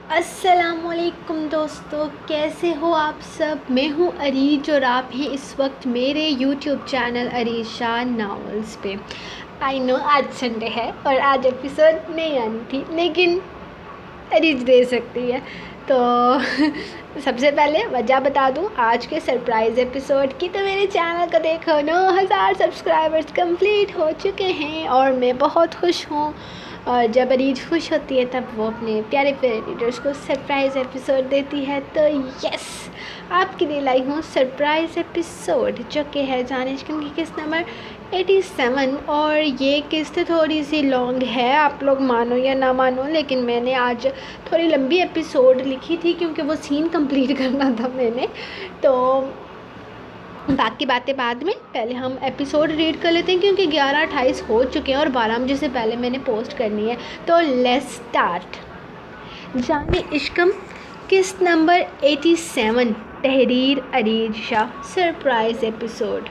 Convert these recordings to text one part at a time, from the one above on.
السلام علیکم دوستو، کیسے ہو آپ سب؟ میں ہوں اریج اور آپ ہیں اس وقت میرے یوٹیوب چینل اریج شاہ ناولز پہ۔ آئی نو آج سنڈے ہے اور آج ایپیسوڈ نہیں آنی تھی، لیکن اریج دے سکتی ہے تو سب سے پہلے وجہ بتا دوں آج کے سرپرائز ایپیسوڈ کی۔ تو میرے چینل کو دیکھو 9,000 سبسکرائبرز کمپلیٹ ہو چکے ہیں اور میں بہت خوش ہوں، اور جب اریج خوش ہوتی ہے تب وہ اپنے پیارے پیارے ریڈرز کو سرپرائز ایپیسوڈ دیتی ہے۔ تو یس، آپ کے لیے لائی ہوں سرپرائز ایپیسوڈ جو کہ ہے جانچ کی قسط نمبر 87، اور یہ قسط تھوڑی سی لانگ ہے، آپ لوگ مانو یا نہ مانو، لیکن میں نے آج تھوڑی لمبی ایپیسوڈ لکھی تھی کیونکہ وہ سین کمپلیٹ کرنا تھا میں نے، تو باقی باتیں بعد میں، پہلے ہم ایپیسوڈ ریڈ کر لیتے ہیں کیونکہ 11:28 ہو چکے ہیں اور 12 بجے سے پہلے میں نے پوسٹ کرنی ہے۔ تو لیٹس اسٹارٹ۔ جانے عشقم قسط نمبر 87، تحریر اریج شاہ، سرپرائز ایپیسوڈ۔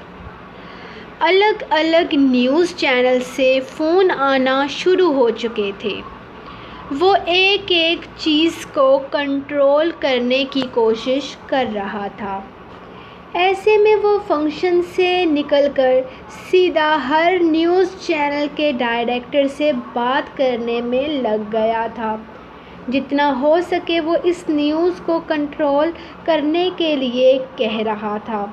الگ الگ نیوز چینل سے فون آنا شروع ہو چکے تھے، وہ ایک ایک چیز کو کنٹرول کرنے کی کوشش کر رہا تھا۔ ایسے میں وہ فنکشن سے نکل کر سیدھا ہر نیوز چینل کے ڈائریکٹر سے بات کرنے میں لگ گیا تھا۔ جتنا ہو سکے وہ اس نیوز کو کنٹرول کرنے کے لیے کہہ رہا تھا،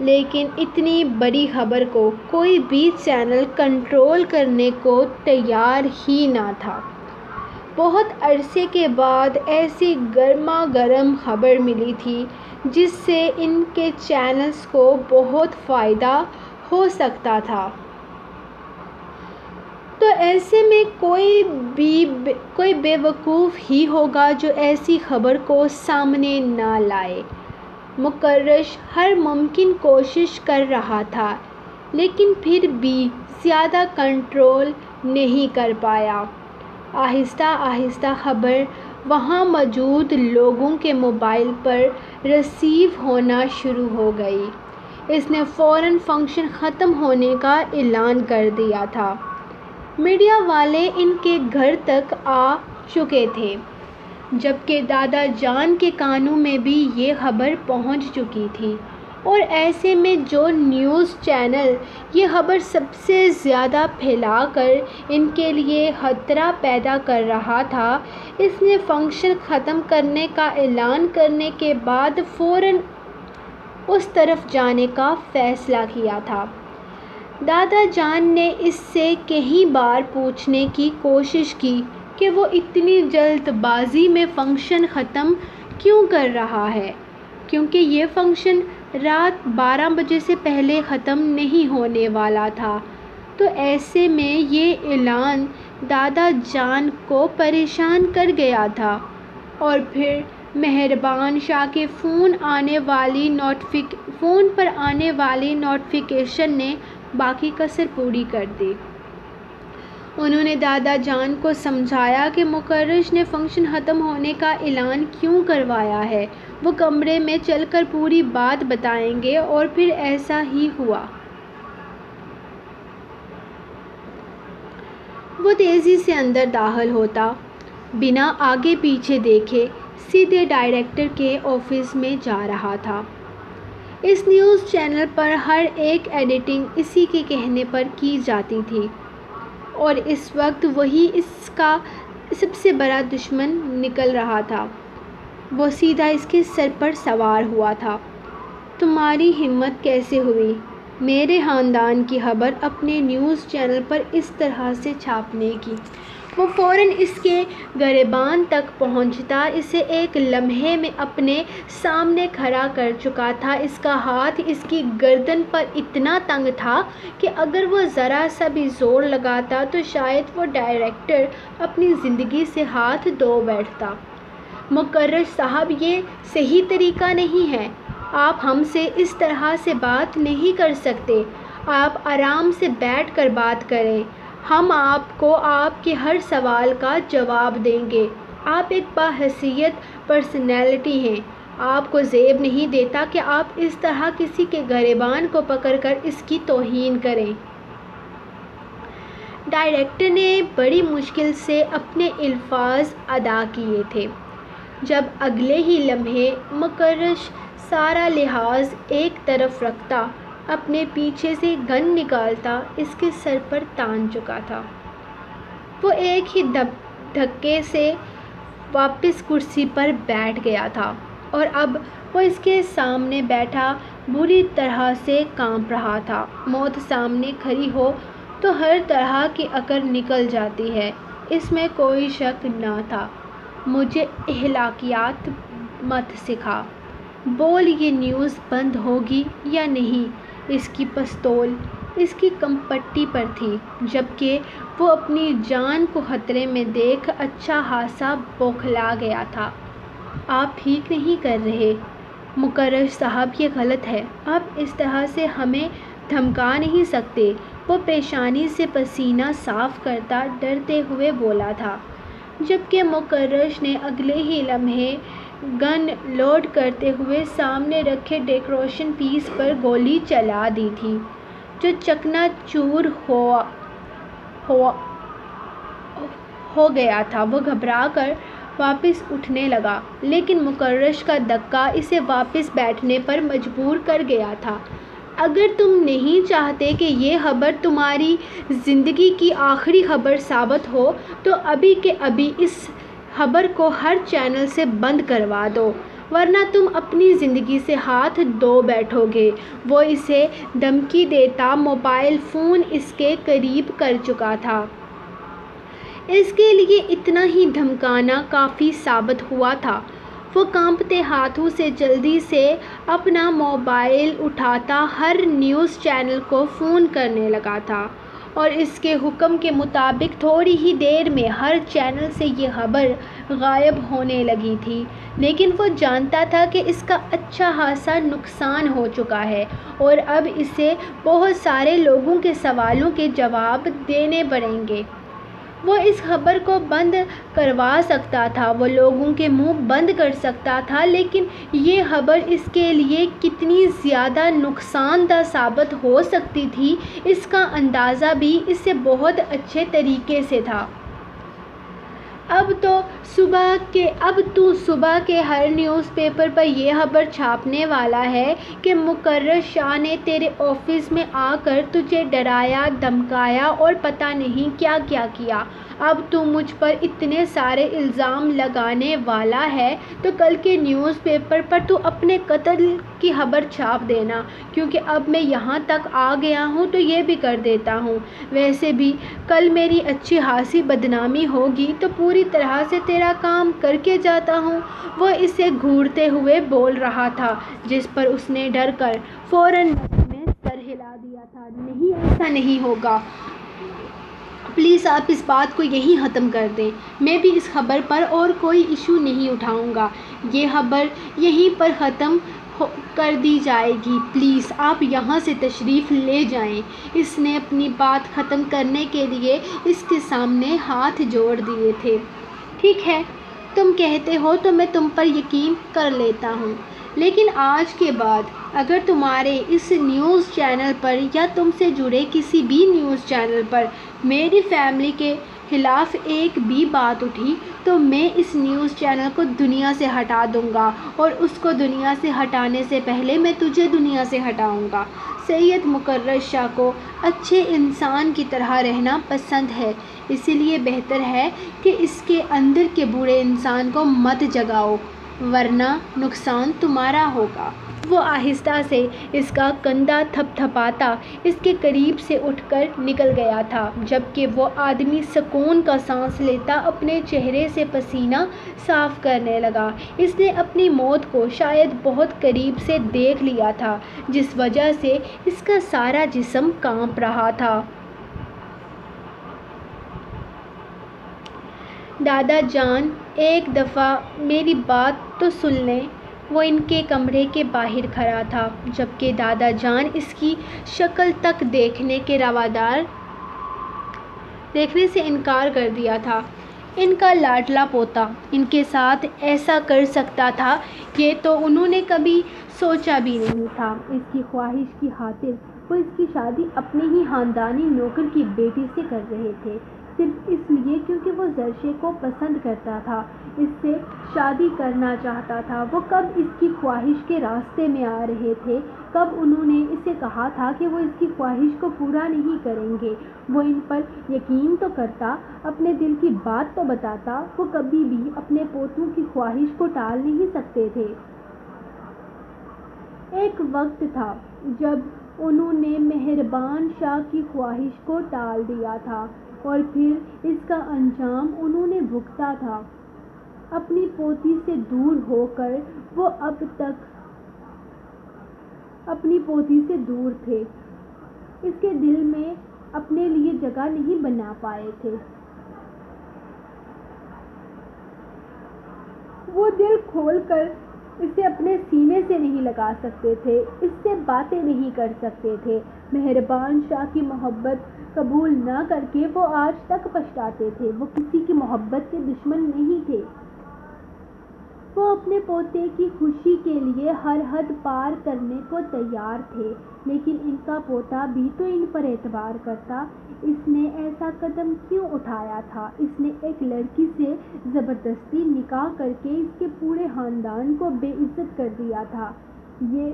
لیکن اتنی بڑی خبر کو کوئی بھی چینل کنٹرول کرنے کو تیار ہی نہ تھا۔ بہت عرصے کے بعد ایسی گرما گرم خبر ملی تھی جس سے ان کے چینلز کو بہت فائدہ ہو سکتا تھا۔ تو ایسے میں کوئی بے وقوف ہی ہوگا جو ایسی خبر کو سامنے نہ لائے۔ مکرش ہر ممکن کوشش کر رہا تھا، لیکن پھر بھی زیادہ کنٹرول نہیں کر پایا۔ آہستہ آہستہ خبر وہاں موجود لوگوں کے موبائل پر رسیو ہونا شروع ہو گئی۔ اس نے فوراً فنکشن ختم ہونے کا اعلان کر دیا تھا۔ میڈیا والے ان کے گھر تک آ چکے تھے، جبکہ دادا جان کے کانوں میں بھی یہ خبر پہنچ چکی تھی، اور ایسے میں جو نیوز چینل یہ خبر سب سے زیادہ پھیلا کر ان کے لیے خطرہ پیدا کر رہا تھا، اس نے فنکشن ختم کرنے کا اعلان کرنے کے بعد فوراً اس طرف جانے کا فیصلہ کیا تھا۔ دادا جان نے اس سے کئی بار پوچھنے کی کوشش کی کہ وہ اتنی جلد بازی میں فنکشن ختم کیوں کر رہا ہے، کیونکہ یہ فنکشن رات 12 بجے سے پہلے ختم نہیں ہونے والا تھا۔ تو ایسے میں یہ اعلان دادا جان کو پریشان کر گیا تھا، اور پھر مہربان شاہ کے فون پر آنے والی نوٹیفیکیشن نے باقی کسر پوری کر دی۔ انہوں نے دادا جان کو سمجھایا کہ مکرش نے فنکشن ختم ہونے کا اعلان کیوں کروایا ہے، وہ کمرے میں چل کر پوری بات بتائیں گے، اور پھر ایسا ہی ہوا۔ وہ تیزی سے اندر داخل ہوتا، بنا آگے پیچھے دیکھے سیدھے ڈائریکٹر کے آفس میں جا رہا تھا۔ اس نیوز چینل پر ہر ایک ایڈیٹنگ اسی کے کہنے پر کی جاتی تھی، اور اس وقت وہی اس کا سب سے بڑا دشمن نکل رہا تھا۔ وہ سیدھا اس کے سر پر سوار ہوا تھا۔ تمہاری ہمت کیسے ہوئی میرے خاندان کی خبر اپنے نیوز چینل پر اس طرح سے چھاپنے کی؟ وہ فوراً اس کے گریبان تک پہنچتا، اسے ایک لمحے میں اپنے سامنے کھڑا کر چکا تھا۔ اس کا ہاتھ اس کی گردن پر اتنا تنگ تھا کہ اگر وہ ذرا سا بھی زور لگاتا تو شاید وہ ڈائریکٹر اپنی زندگی سے ہاتھ دھو بیٹھتا۔ مکرش صاحب، یہ صحیح طریقہ نہیں ہے، آپ ہم سے اس طرح سے بات نہیں کر سکتے، آپ آرام سے بیٹھ کر بات کریں، ہم آپ کو آپ کے ہر سوال کا جواب دیں گے۔ آپ ایک باحیثیت پرسنالٹی ہیں، آپ کو زیب نہیں دیتا کہ آپ اس طرح کسی کے گریبان کو پکڑ کر اس کی توہین کریں۔ ڈائریکٹر نے بڑی مشکل سے اپنے الفاظ ادا کیے تھے۔ جب اگلے ہی لمحے مکرش سارا لحاظ ایک طرف رکھتا، اپنے پیچھے سے گن نکالتا، اس کے سر پر تان چکا تھا۔ وہ ایک ہی دھکے سے واپس کرسی پر بیٹھ گیا تھا اور اب وہ اس کے سامنے بیٹھا بری طرح سے کانپ رہا تھا۔ موت سامنے کھڑی ہو تو ہر طرح کی عقل نکل جاتی ہے، اس میں کوئی شک نہ تھا۔ مجھے اخلاقیات مت سکھا، بول یہ نیوز بند ہوگی یا نہیں۔ اس کی پستول اس کی کمپٹی پر تھی، جبکہ وہ اپنی جان کو خطرے میں دیکھ اچھا خاصا بوکھلا گیا تھا۔ آپ ٹھیک نہیں کر رہے مکرش صاحب، یہ غلط ہے، آپ اس طرح سے ہمیں دھمکا نہیں سکتے۔ وہ پریشانی سے پسینہ صاف کرتا ڈرتے ہوئے بولا تھا، جبکہ مکرش نے اگلے ہی لمحے گن لوڈ کرتے ہوئے سامنے رکھے ڈیکوریشن پیس پر گولی چلا دی تھی، جو چکنا چور ہو گیا تھا۔ وہ گھبرا کر واپس اٹھنے لگا، لیکن مکرش کا دھکا اسے واپس بیٹھنے پر مجبور کر گیا تھا۔ اگر تم نہیں چاہتے کہ یہ خبر تمہاری زندگی کی آخری خبر ثابت ہو تو ابھی کے ابھی اس خبر کو ہر چینل سے بند کروا دو، ورنہ تم اپنی زندگی سے ہاتھ دھو بیٹھو گے۔ وہ اسے دھمکی دیتا موبائل فون اس کے قریب کر چکا تھا۔ اس کے لیے اتنا ہی دھمکانا کافی ثابت ہوا تھا۔ وہ کانپتے ہاتھوں سے جلدی سے اپنا موبائل اٹھاتا ہر نیوز چینل کو فون کرنے لگا تھا، اور اس کے حکم کے مطابق تھوڑی ہی دیر میں ہر چینل سے یہ خبر غائب ہونے لگی تھی۔ لیکن وہ جانتا تھا کہ اس کا اچھا خاصا نقصان ہو چکا ہے، اور اب اسے بہت سارے لوگوں کے سوالوں کے جواب دینے پڑیں گے۔ وہ اس خبر کو بند کروا سکتا تھا، وہ لوگوں کے منہ بند کر سکتا تھا، لیکن یہ خبر اس کے لیے کتنی زیادہ نقصان دہ ثابت ہو سکتی تھی، اس کا اندازہ بھی اسے بہت اچھے طریقے سے تھا۔ اب تو صبح کے ہر نیوز پیپر پر یہ خبر چھاپنے والا ہے کہ مکرش شاہ نے تیرے آفس میں آ کر تجھے ڈرایا، دھمکایا اور پتہ نہیں کیا کیا کیا۔ اب تو مجھ پر اتنے سارے الزام لگانے والا ہے تو کل کے نیوز پیپر پر تو اپنے قتل کی خبر چھاپ دینا، کیونکہ اب میں یہاں تک آ گیا ہوں تو یہ بھی کر دیتا ہوں۔ ویسے بھی کل میری اچھی خاصی بدنامی ہوگی تو پوری طرح سے تیرا کام کر کے جاتا ہوں۔ وہ اسے گھورتے ہوئے بول رہا تھا، جس پر اس نے ڈر کر فوراً میں سر ہلا دیا تھا۔ نہیں، ایسا نہیں ہوگا، پلیز آپ اس بات کو یہیں ختم کر دیں۔ میں بھی اس خبر پر اور کوئی ایشو نہیں اٹھاؤں گا، یہ خبر یہیں پر ختم کر دی جائے گی، پلیز آپ یہاں سے تشریف لے جائیں۔ اس نے اپنی بات ختم کرنے کے لیے اس کے سامنے ہاتھ جوڑ دیے تھے۔ ٹھیک ہے، تم کہتے ہو تو میں تم پر یقین کر لیتا ہوں، لیکن آج کے بعد اگر تمہارے اس نیوز چینل پر یا تم سے جڑے کسی بھی نیوز چینل پر میری فیملی کے خلاف ایک بھی بات اٹھی تو میں اس نیوز چینل کو دنیا سے ہٹا دوں گا، اور اس کو دنیا سے ہٹانے سے پہلے میں تجھے دنیا سے ہٹاؤں گا۔ سید مکرش شاہ کو اچھے انسان کی طرح رہنا پسند ہے، اسی لیے بہتر ہے کہ اس کے اندر کے برے انسان کو مت جگاؤ، ورنہ نقصان تمہارا ہوگا۔ وہ آہستہ سے اس کا کندھا تھپ تھپاتا اس کے قریب سے اٹھ کر نکل گیا تھا، جبکہ وہ آدمی سکون کا سانس لیتا اپنے چہرے سے پسینہ صاف کرنے لگا۔ اس نے اپنی موت کو شاید بہت قریب سے دیکھ لیا تھا، جس وجہ سے اس کا سارا جسم کانپ رہا تھا۔ دادا جان، ایک دفعہ میری بات تو سن لیں۔ وہ ان کے کمرے کے باہر کھڑا تھا، جبکہ دادا جان اس کی شکل تک دیکھنے سے انکار کر دیا تھا۔ ان کا لاڈلا پوتا ان کے ساتھ ایسا کر سکتا تھا، یہ تو انہوں نے کبھی سوچا بھی نہیں تھا۔ اس کی خواہش کی خاطر وہ اس کی شادی اپنے ہی خاندانی نوکر کی بیٹی سے کر رہے تھے۔ صرف اس لیے کیونکہ وہ زرشے کو پسند کرتا تھا، اس سے شادی کرنا چاہتا تھا۔ وہ کب اس کی خواہش کے راستے میں آ رہے تھے، کب انہوں نے اسے کہا تھا کہ وہ اس کی خواہش کو پورا نہیں کریں گے۔ وہ ان پر یقین تو کرتا، اپنے دل کی بات تو بتاتا، وہ کبھی بھی اپنے پوتوں کی خواہش کو ٹال نہیں سکتے تھے۔ ایک وقت تھا جب انہوں نے مہربان شاہ کی خواہش کو ٹال دیا تھا اور پھر اس کا انجام انہوں نے بھگتا تھا۔ اپنی پوتی سے دور ہو کر وہ اب تک اپنی پوتی سے دور تھے، اس کے دل میں اپنے لیے جگہ نہیں بنا پائے تھے۔ وہ دل کھول کر اسے اپنے سینے سے نہیں لگا سکتے تھے، اس سے باتیں نہیں کر سکتے تھے۔ مہربان شاہ کی محبت قبول نہ کر کے وہ آج تک پچھتاتے تھے۔ وہ کسی کی محبت کے دشمن نہیں تھے، وہ اپنے پوتے کی خوشی کے لیے ہر حد پار کرنے کو تیار تھے، لیکن ان کا پوتا بھی تو ان پر اعتبار کرتا۔ اس نے ایسا قدم کیوں اٹھایا تھا؟ اس نے ایک لڑکی سے زبردستی نکاح کر کے اس کے پورے خاندان کو بے عزت کر دیا تھا۔ یہ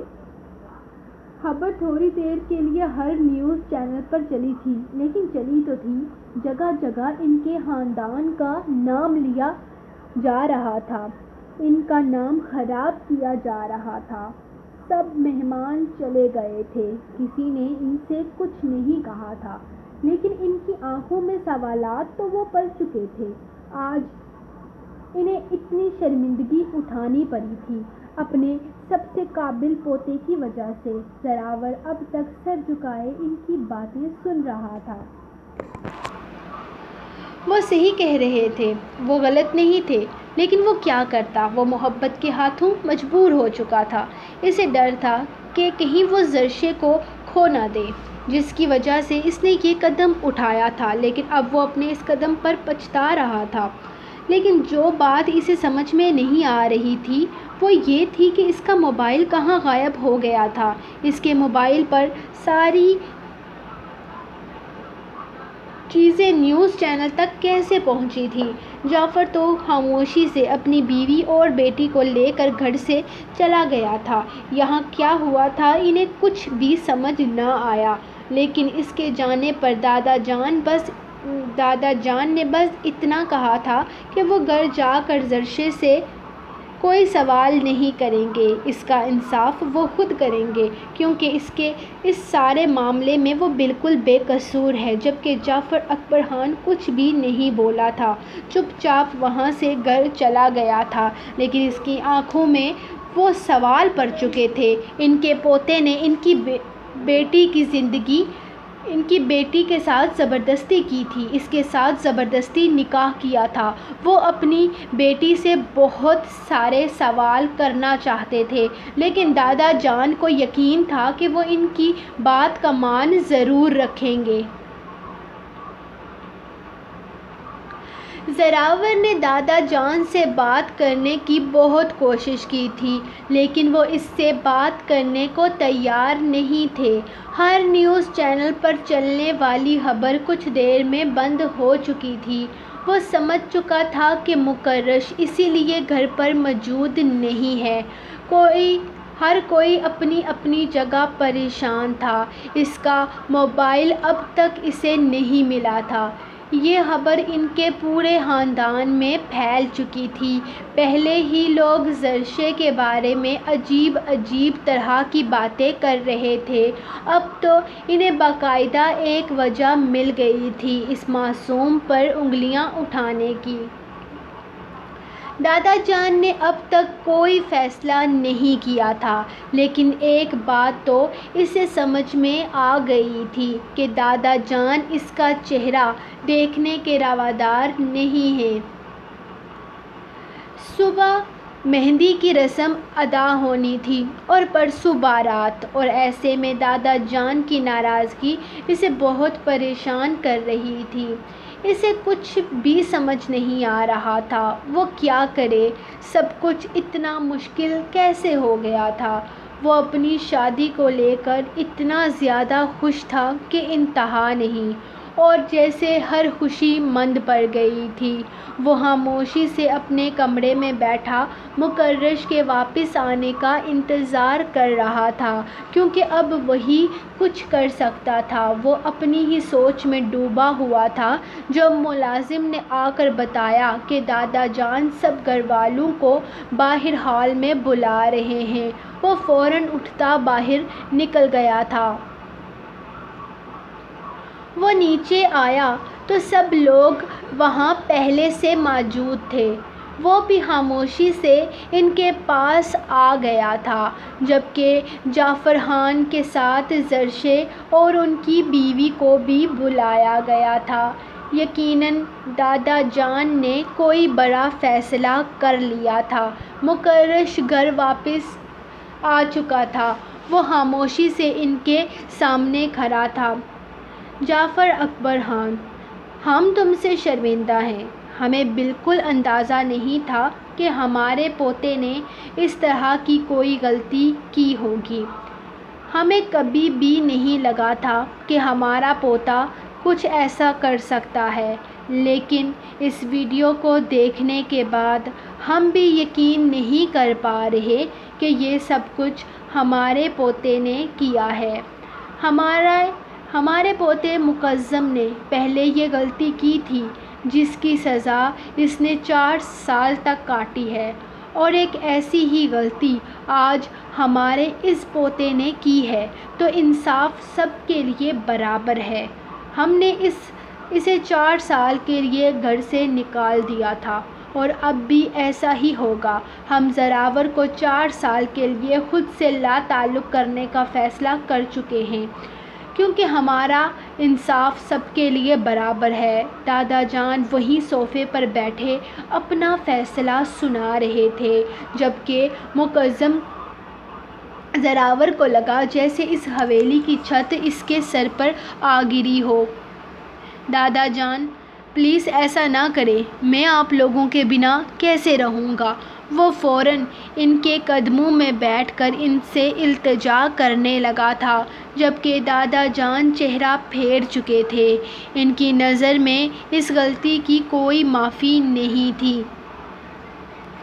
خبر تھوڑی دیر کے لیے ہر نیوز چینل پر چلی تھی، لیکن چلی تو تھی، جگہ جگہ ان کے خاندان کا نام لیا جا رہا تھا، ان کا نام خراب کیا جا رہا تھا۔ سب مہمان چلے گئے تھے، کسی نے ان سے کچھ نہیں کہا تھا، لیکن ان کی آنکھوں میں سوالات تو وہ پڑ چکے تھے۔ آج انہیں اتنی شرمندگی اٹھانی پڑی تھی اپنے سب سے قابل پوتے کی وجہ سے۔ زراور اب تک سر جھکائے ان کی باتیں سن رہا تھا۔ وہ صحیح کہہ رہے تھے، وہ غلط نہیں تھے، لیکن وہ کیا کرتا؟ وہ محبت کے ہاتھوں مجبور ہو چکا تھا۔ اسے ڈر تھا کہ کہیں وہ زرشے کو کھو نہ دے، جس کی وجہ سے اس نے یہ قدم اٹھایا تھا، لیکن اب وہ اپنے اس قدم پر پچھتا رہا تھا۔ لیکن جو بات اسے سمجھ میں نہیں آ رہی تھی وہ یہ تھی کہ اس کا موبائل کہاں غائب ہو گیا تھا۔ اس کے موبائل پر ساری چیزیں نیوز چینل تک کیسے پہنچی تھی؟ جعفر تو خاموشی سے اپنی بیوی اور بیٹی کو لے کر گھر سے چلا گیا تھا۔ یہاں کیا ہوا تھا انہیں کچھ بھی سمجھ نہ آیا، لیکن اس کے جانے پر دادا جان نے بس اتنا کہا تھا کہ وہ گھر جا کر زرشے سے کوئی سوال نہیں کریں گے، اس کا انصاف وہ خود کریں گے، کیونکہ اس سارے معاملے میں وہ بالکل بے قصور ہے۔ جبکہ جعفر اکبر خان کچھ بھی نہیں بولا تھا، چپ چاپ وہاں سے گھر چلا گیا تھا، لیکن اس کی آنکھوں میں وہ سوال پڑ چکے تھے۔ ان کے پوتے نے ان کی بیٹی کے ساتھ زبردستی کی تھی، اس کے ساتھ زبردستی نکاح کیا تھا۔ وہ اپنی بیٹی سے بہت سارے سوال کرنا چاہتے تھے، لیکن دادا جان کو یقین تھا کہ وہ ان کی بات کا مان ضرور رکھیں گے۔ زراور نے دادا جان سے بات کرنے کی بہت کوشش کی تھی، لیکن وہ اس سے بات کرنے کو تیار نہیں تھے۔ ہر نیوز چینل پر چلنے والی خبر کچھ دیر میں بند ہو چکی تھی۔ وہ سمجھ چکا تھا کہ مکرش اسی لیے گھر پر موجود نہیں ہے۔ ہر کوئی اپنی اپنی جگہ پریشان تھا۔ اس کا موبائل اب تک اسے نہیں ملا تھا۔ یہ خبر ان کے پورے خاندان میں پھیل چکی تھی۔ پہلے ہی لوگ زرشے کے بارے میں عجیب طرح کی باتیں کر رہے تھے، اب تو انہیں باقاعدہ ایک وجہ مل گئی تھی اس معصوم پر انگلیاں اٹھانے کی۔ دادا جان نے اب تک کوئی فیصلہ نہیں کیا تھا، لیکن ایک بات تو اسے سمجھ میں آ گئی تھی کہ دادا جان اس کا چہرہ دیکھنے کے روادار نہیں ہیں۔ صبح مہندی کی رسم ادا ہونی تھی اور پرسوں بارات، اور ایسے میں دادا جان کی ناراضگی اسے بہت پریشان کر رہی تھی۔ اسے کچھ بھی سمجھ نہیں آ رہا تھا وہ کیا کرے، سب کچھ اتنا مشکل کیسے ہو گیا تھا۔ وہ اپنی شادی کو لے کر اتنا زیادہ خوش تھا کہ انتہا نہیں۔ اور جیسے ہر خوشی مند پڑ گئی تھی۔ وہ خاموشی سے اپنے کمرے میں بیٹھا مکرش کے واپس آنے کا انتظار کر رہا تھا، کیونکہ اب وہی کچھ کر سکتا تھا۔ وہ اپنی ہی سوچ میں ڈوبا ہوا تھا جب ملازم نے آ کر بتایا کہ دادا جان سب گھر والوں کو باہر ہال میں بلا رہے ہیں۔ وہ فوراً اٹھتا باہر نکل گیا تھا۔ وہ نیچے آیا تو سب لوگ وہاں پہلے سے موجود تھے۔ وہ بھی خاموشی سے ان کے پاس آ گیا تھا، جبکہ جعفر خان کے ساتھ زرشے اور ان کی بیوی کو بھی بلایا گیا تھا۔ یقیناً دادا جان نے کوئی بڑا فیصلہ کر لیا تھا۔ مکرش گھر واپس آ چکا تھا۔ وہ خاموشی سے ان کے سامنے کھڑا تھا۔ جعفر اکبر خان، ہم تم سے شرمندہ ہیں۔ ہمیں بالکل اندازہ نہیں تھا کہ ہمارے پوتے نے اس طرح کی کوئی غلطی کی ہوگی۔ ہمیں کبھی بھی نہیں لگا تھا کہ ہمارا پوتا کچھ ایسا کر سکتا ہے، لیکن اس ویڈیو کو دیکھنے کے بعد ہم بھی یقین نہیں کر پا رہے کہ یہ سب کچھ ہمارے پوتے نے کیا ہے۔ ہمارے پوتے مقدم نے پہلے یہ غلطی کی تھی جس کی سزا اس نے 4 سال تک کاٹی ہے، اور ایک ایسی ہی غلطی آج ہمارے اس پوتے نے کی ہے، تو انصاف سب کے لیے برابر ہے۔ ہم نے اسے 4 سال کے لیے گھر سے نکال دیا تھا، اور اب بھی ایسا ہی ہوگا۔ ہم زراور کو 4 سال کے لیے خود سے لا تعلق کرنے کا فیصلہ کر چکے ہیں، کیونکہ ہمارا انصاف سب کے لیے برابر ہے۔ دادا جان وہیں صوفے پر بیٹھے اپنا فیصلہ سنا رہے تھے، جبکہ مقدم زراور کو لگا جیسے اس حویلی کی چھت اس کے سر پر آ گری ہو۔ دادا جان، پلیز ایسا نہ کریں، میں آپ لوگوں کے بنا کیسے رہوں گا؟ وہ فوراً ان کے قدموں میں بیٹھ کر ان سے التجا کرنے لگا تھا، جبکہ دادا جان چہرہ پھیر چکے تھے۔ ان کی نظر میں اس غلطی کی کوئی معافی نہیں تھی۔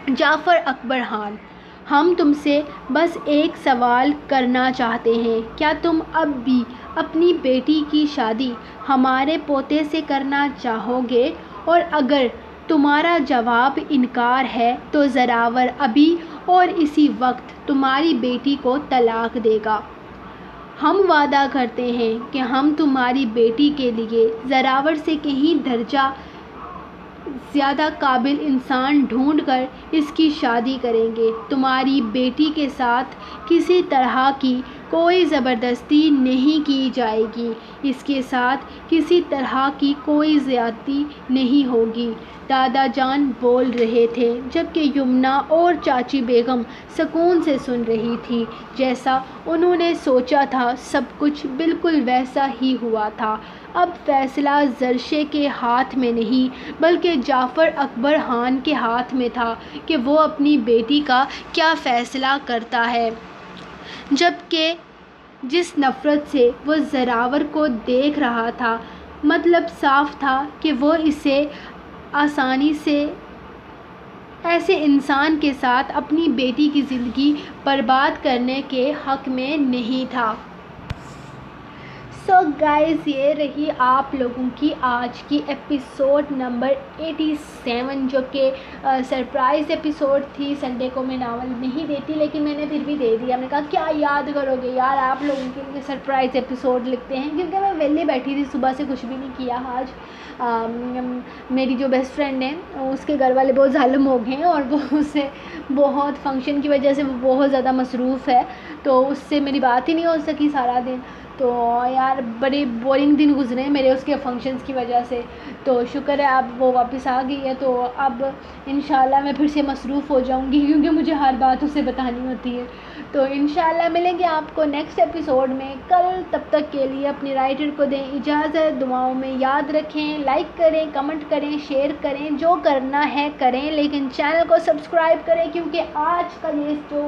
جعفر اکبر خان، ہم تم سے بس ایک سوال کرنا چاہتے ہیں، کیا تم اب بھی اپنی بیٹی کی شادی ہمارے پوتے سے کرنا چاہو گے؟ اور اگر تمہارا جواب انکار ہے تو زراور ابھی اور اسی وقت تمہاری بیٹی کو طلاق دے گا۔ ہم وعدہ کرتے ہیں کہ ہم تمہاری بیٹی کے لیے زراور سے کہیں درجہ زیادہ قابل انسان ڈھونڈ کر اس کی شادی کریں گے۔ تمہاری بیٹی کے ساتھ کسی طرح کی کوئی زبردستی نہیں کی جائے گی، اس کے ساتھ کسی طرح کی کوئی زیادتی نہیں ہوگی۔ دادا جان بول رہے تھے، جبکہ یمنا اور چاچی بیگم سکون سے سن رہی تھی۔ جیسا انہوں نے سوچا تھا سب کچھ بالکل ویسا ہی ہوا تھا۔ اب فیصلہ زرشے کے ہاتھ میں نہیں بلکہ جعفر اکبر خان کے ہاتھ میں تھا کہ وہ اپنی بیٹی کا کیا فیصلہ کرتا ہے، جبکہ جس نفرت سے وہ زراور کو دیکھ رہا تھا، مطلب صاف تھا کہ وہ اسے آسانی سے ایسے انسان کے ساتھ اپنی بیٹی کی زندگی برباد کرنے کے حق میں نہیں تھا۔ سو گائز، یہ رہی آپ لوگوں کی آج کی ایپیسوڈ نمبر 87، جو کہ سرپرائز ایپیسوڈ تھی۔ سنڈے کو میں ناول نہیں دیتی، لیکن میں نے پھر بھی دے دیا۔ میں نے کہا کیا یاد کرو گے یار، آپ لوگوں کے لیے سرپرائز ایپیسوڈ لکھتے ہیں، کیونکہ میں ویلے بیٹھی تھی، صبح سے کچھ بھی نہیں کیا آج۔ میری جو بیسٹ فرینڈ ہے اس کے گھر والے بہت ظالم ہو گئے ہیں، اور وہ اسے بہت فنکشن کی وجہ سے وہ بہت زیادہ مصروف ہے، تو اس سے میری بات ہی نہیں ہو سکی سارا دن۔ تو یار بڑے بورنگ دن گزرے ہیں میرے اس کے فنکشنز کی وجہ سے۔ تو شکر ہے اب وہ واپس آ گئی ہے، تو اب انشاءاللہ میں پھر سے مصروف ہو جاؤں گی، کیونکہ مجھے ہر بات اسے بتانی ہوتی ہے۔ تو انشاءاللہ ملیں گے آپ کو نیکسٹ ایپیسوڈ میں کل۔ تب تک کے لیے اپنی رائٹر کو دیں اجازت، دعاؤں میں یاد رکھیں، لائک کریں، کمنٹ کریں، شیئر کریں، جو کرنا ہے کریں، لیکن چینل کو سبسکرائب کریں، کیونکہ آج کا یہ جو